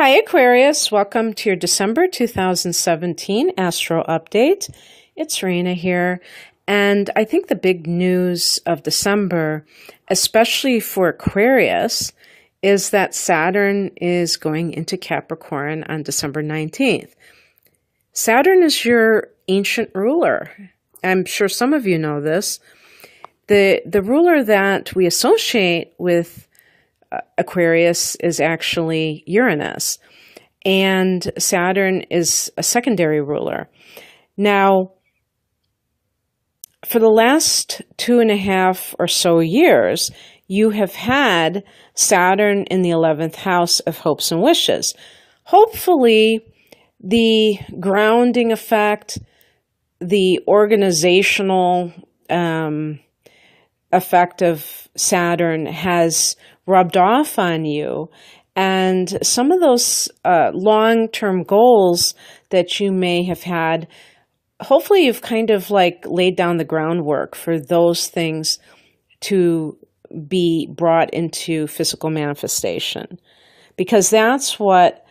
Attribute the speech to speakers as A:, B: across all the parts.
A: Hi, Aquarius. Welcome to your December 2017 Astro Update. It's Raina here. And I think the big news of December, especially for Aquarius, is that Saturn is going into Capricorn on December 19th. Saturn is your ancient ruler. I'm sure some of you know this. The ruler that we associate with Aquarius is actually Uranus, and Saturn is a secondary ruler. Now, for the last 2.5 or so years, you have had Saturn in the 11th house of hopes and wishes. Hopefully, the grounding effect, the organizational effect of Saturn has rubbed off on you, and some of those long-term goals that you may have had, hopefully you've kind of like laid down the groundwork for those things to be brought into physical manifestation, because that's what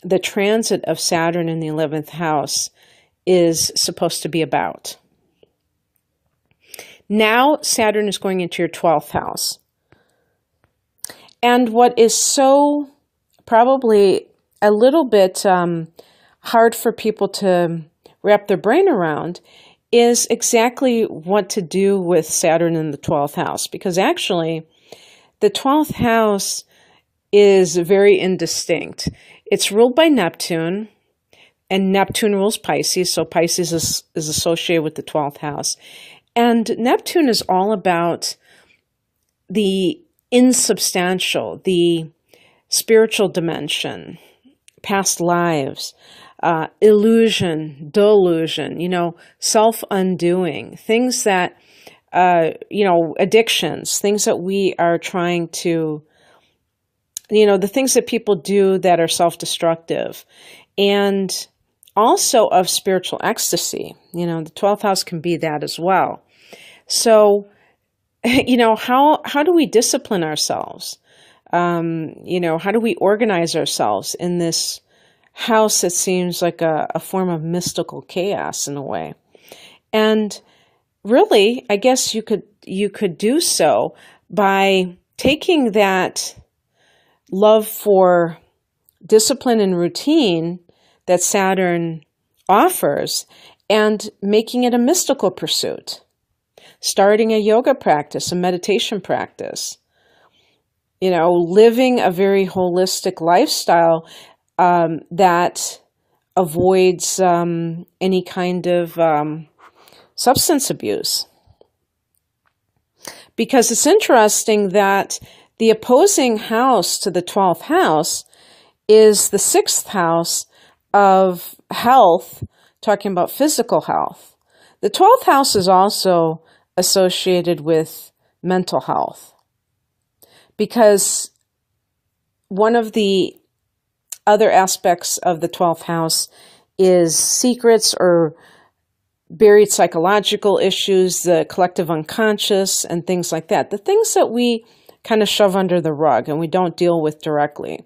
A: the transit of Saturn in the 11th house is supposed to be about. Now Saturn is going into your 12th house. And what is so probably a little bit hard for people to wrap their brain around is exactly what to do with Saturn in the 12th house. Because actually, the 12th house is very indistinct. It's ruled by Neptune, and Neptune rules Pisces, so Pisces is associated with the 12th house. And Neptune is all about the insubstantial, the spiritual dimension, past lives, illusion, delusion, self-undoing, things that, addictions, things that we are trying to, the things that people do that are self-destructive, and also of spiritual ecstasy. The 12th house can be that as well. So, how do we discipline ourselves? How do we organize ourselves in this house that seems like a form of mystical chaos in a way? And really, I guess you could do so by taking that love for discipline and routine that Saturn offers and making it a mystical pursuit. Starting a yoga practice, a meditation practice, living a very holistic lifestyle that avoids any kind of substance abuse. Because it's interesting that the opposing house to the 12th house is the 6th house of health, talking about physical health. The 12th house is also associated with mental health, because one of the other aspects of the 12th house is secrets or buried psychological issues, the collective unconscious, and things like that. The things that we kind of shove under the rug and we don't deal with directly.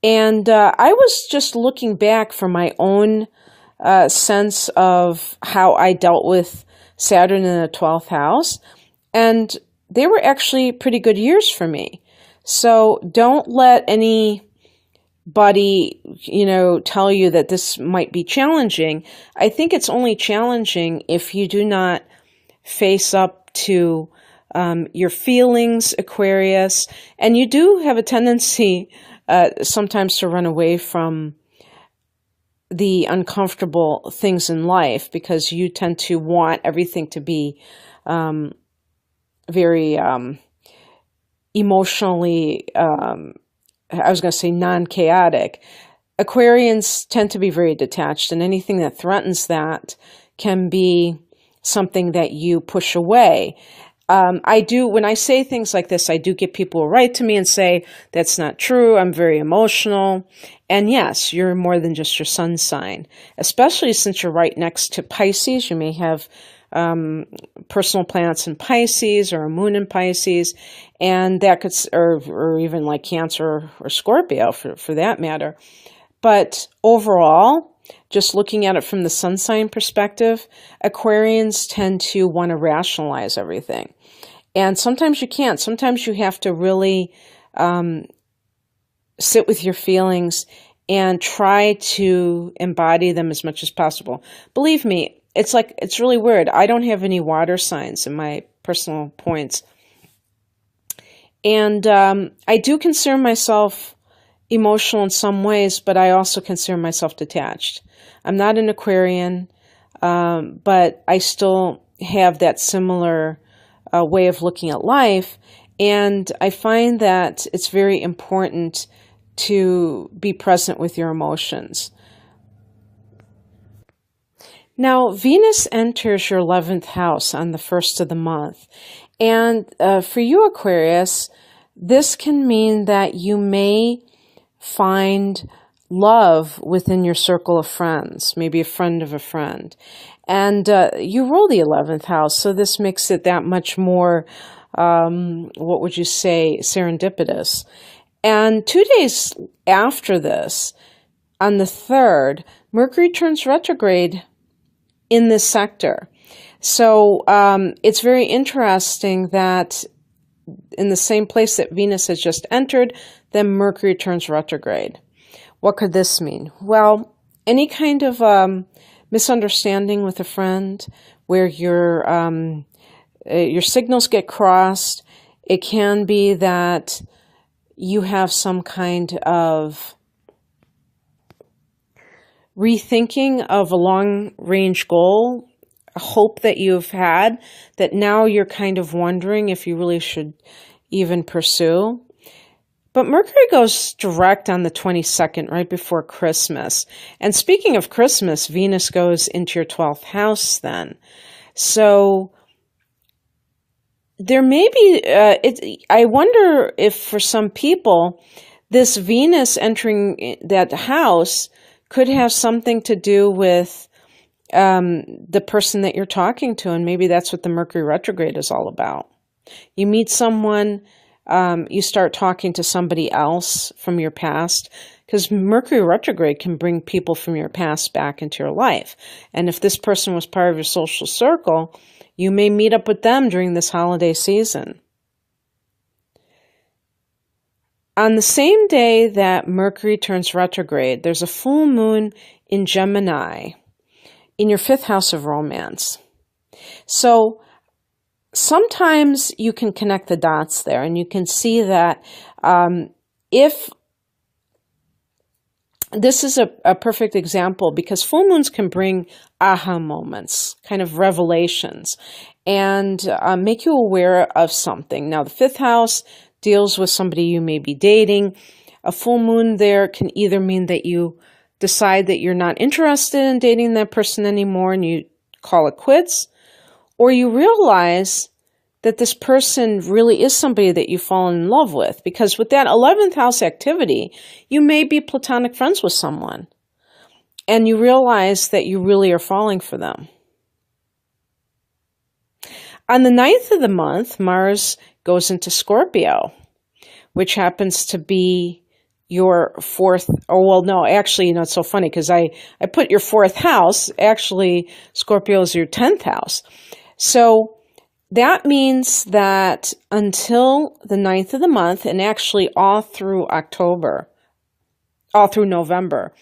A: And I was just looking back from my own sense of how I dealt with Saturn in the 12th house, and they were actually pretty good years for me. So don't let anybody, tell you that this might be challenging. I think it's only challenging if you do not face up to your feelings, Aquarius, and you do have a tendency sometimes to run away from the uncomfortable things in life, because you tend to want everything to be very emotionally, I was going to say non-chaotic. Aquarians tend to be very detached, and anything that threatens that can be something that you push away. When I say things like this, I do get people who write to me and say, that's not true, I'm very emotional. And yes, you're more than just your sun sign, especially since you're right next to Pisces. You may have personal planets in Pisces or a moon in Pisces, and that could, or even like Cancer or Scorpio for that matter. But overall, just looking at it from the sun sign perspective, Aquarians tend to want to rationalize everything. And sometimes you can't. Sometimes you have to really sit with your feelings and try to embody them as much as possible. Believe me, it's really weird. I don't have any water signs in my personal points. And I do consider myself emotional in some ways, but I also consider myself detached. I'm not an Aquarian, but I still have that similar way of looking at life. And I find that it's very important to be present with your emotions. Now, Venus enters your 11th house on the 1st of the month. And for you, Aquarius, this can mean that you may find love within your circle of friends, maybe a friend of a friend. And you rule the 11th house, so this makes it that much more, what would you say, serendipitous. And 2 days after this, on the 3rd, Mercury turns retrograde in this sector. So it's very interesting that in the same place that Venus has just entered, then Mercury turns retrograde. What could this mean? Well, any kind of misunderstanding with a friend where your signals get crossed. It can be that you have some kind of rethinking of a long-range goal, a hope that you've had that now you're kind of wondering if you really should even pursue. But Mercury goes direct on the 22nd, right before Christmas. And speaking of Christmas, Venus goes into your 12th house then. So there may be, I wonder if for some people, this Venus entering that house could have something to do with the person that you're talking to. And maybe that's what the Mercury retrograde is all about. You meet someone, you start talking to somebody else from your past, because Mercury retrograde can bring people from your past back into your life. And if this person was part of your social circle, you may meet up with them during this holiday season. On the same day that Mercury turns retrograde, there's a full moon in Gemini in your 5th house of romance. So sometimes you can connect the dots there, and you can see that if this is a perfect example, because full moons can bring aha moments, kind of revelations, and make you aware of something. Now, the 5th house deals with somebody you may be dating. A full moon there can either mean that you decide that you're not interested in dating that person anymore and you call it quits, or you realize that this person really is somebody that you've fallen in love with. Because with that 11th house activity, you may be platonic friends with someone, and you realize that you really are falling for them. On the 9th of the month, Mars goes into Scorpio, which happens to be your 4th, actually, it's so funny because I put your 4th house. Actually, Scorpio is your 10th house. So that means that until the 9th of the month, and actually all through November,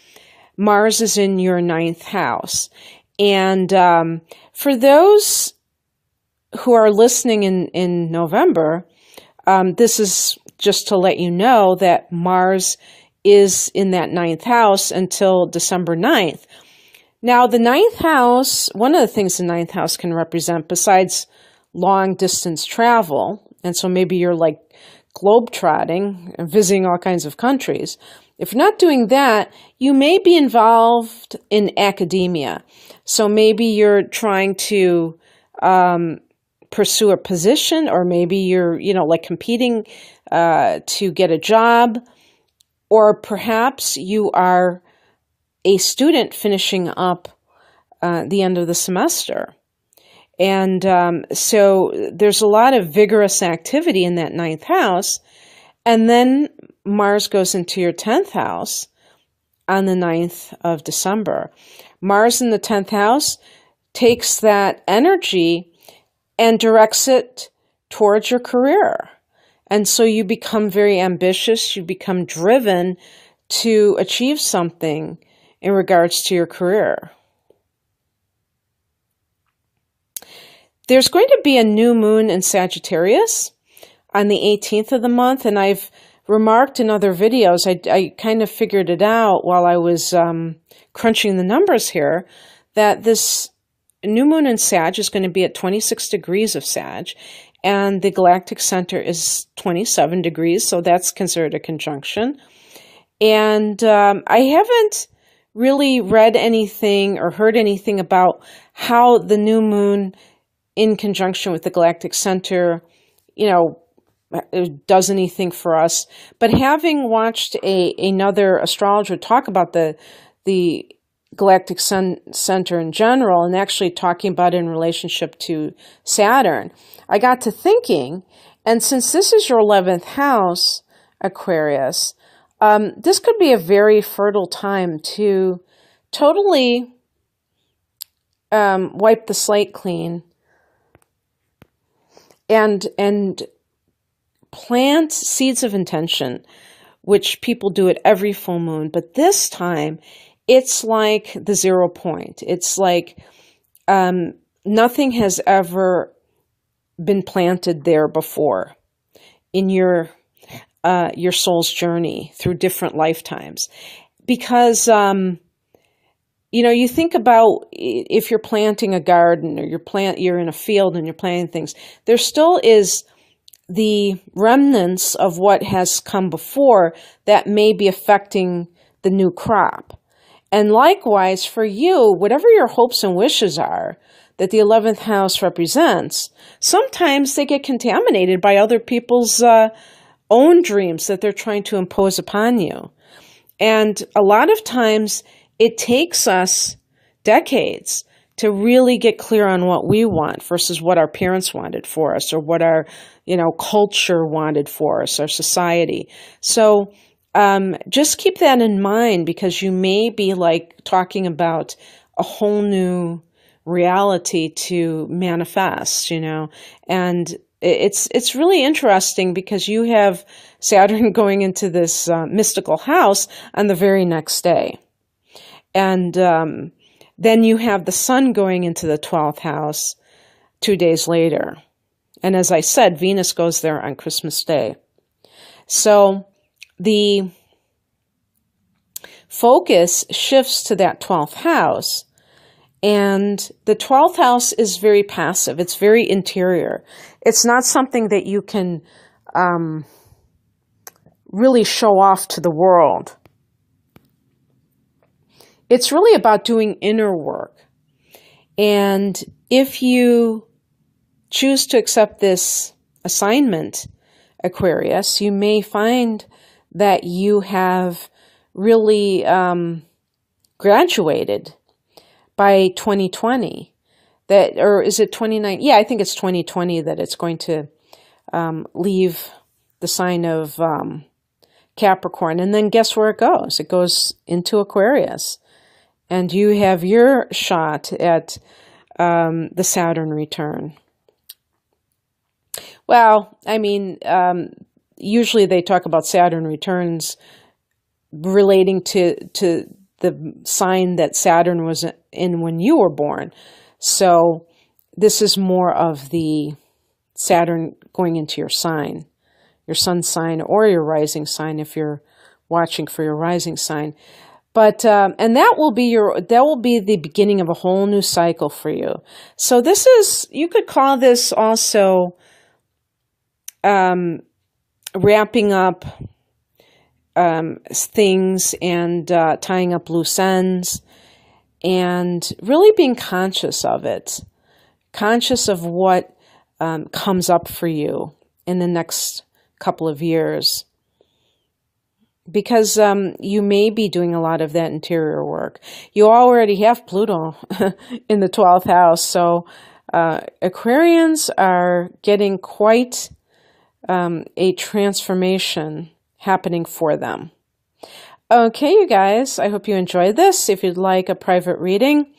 A: Mars is in your 9th house. And for those who are listening in November, this is just to let you know that Mars is in that 9th house until December 9th. Now, the 9th house, one of the things the 9th house can represent, besides long distance travel, and so maybe you're like globetrotting and visiting all kinds of countries. If you're not doing that, you may be involved in academia. So maybe you're trying to pursue a position, or maybe you're, like competing to get a job, or perhaps you are a student finishing up the end of the semester. And so there's a lot of vigorous activity in that ninth house. And then Mars goes into your 10th house on the 9th of December. Mars in the 10th house takes that energy and directs it towards your career. And so you become very ambitious, you become driven to achieve something in regards to your career. There's going to be a new moon in Sagittarius on the 18th of the month, and I've remarked in other videos, I kind of figured it out while I was crunching the numbers here, that this new moon in Sag is going to be at 26 degrees of Sag, and the galactic center is 27 degrees, so that's considered a conjunction. And I haven't really read anything or heard anything about how the new moon in conjunction with the galactic center, does anything for us. But having watched another astrologer talk about the galactic center in general, and actually talking about it in relationship to Saturn, I got to thinking, and since this is your 11th house, Aquarius, this could be a very fertile time to totally wipe the slate clean and plant seeds of intention, which people do at every full moon. But this time, it's like the 0 point. It's like nothing has ever been planted there before in your soul's journey through different lifetimes. Because, you think about if you're planting a garden or you're in a field and you're planting things, there still is the remnants of what has come before that may be affecting the new crop. And likewise for you, whatever your hopes and wishes are that the 11th house represents, sometimes they get contaminated by other people's own dreams that they're trying to impose upon you. And a lot of times it takes us decades to really get clear on what we want versus what our parents wanted for us, or what our, culture wanted for us, our society. So just keep that in mind, because you may be talking about a whole new reality to manifest, and it's really interesting because you have Saturn going into this mystical house on the very next day. And then you have the Sun going into the 12th house 2 days later. And as I said, Venus goes there on Christmas Day. So the focus shifts to that 12th house. And the 12th house is very passive. It's very interior. It's not something that you can really show off to the world. It's really about doing inner work. And if you choose to accept this assignment, Aquarius, you may find that you have really graduated by 2020. Or is it 29? Yeah, I think it's 2020 that it's going to leave the sign of Capricorn. And then guess where it goes? It goes into Aquarius. And you have your shot at the Saturn return. Well, I mean, usually they talk about Saturn returns relating to the sign that Saturn was in when you were born. So this is more of the Saturn going into your sign, your sun sign, or your rising sign if you're watching for your rising sign. But and that will be the beginning of a whole new cycle for you. So this is, you could call this also wrapping up things and tying up loose ends, and really being conscious of it, conscious of what comes up for you in the next couple of years. Because you may be doing a lot of that interior work. You already have Pluto in the 12th house, so Aquarians are getting quite a transformation happening for them. Okay, you guys, I hope you enjoyed this. If you'd like a private reading,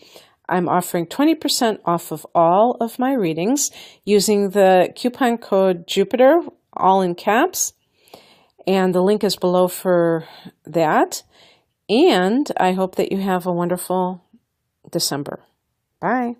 A: I'm offering 20% off of all of my readings using the coupon code Jupiter, all in caps. And the link is below for that. And I hope that you have a wonderful December. Bye.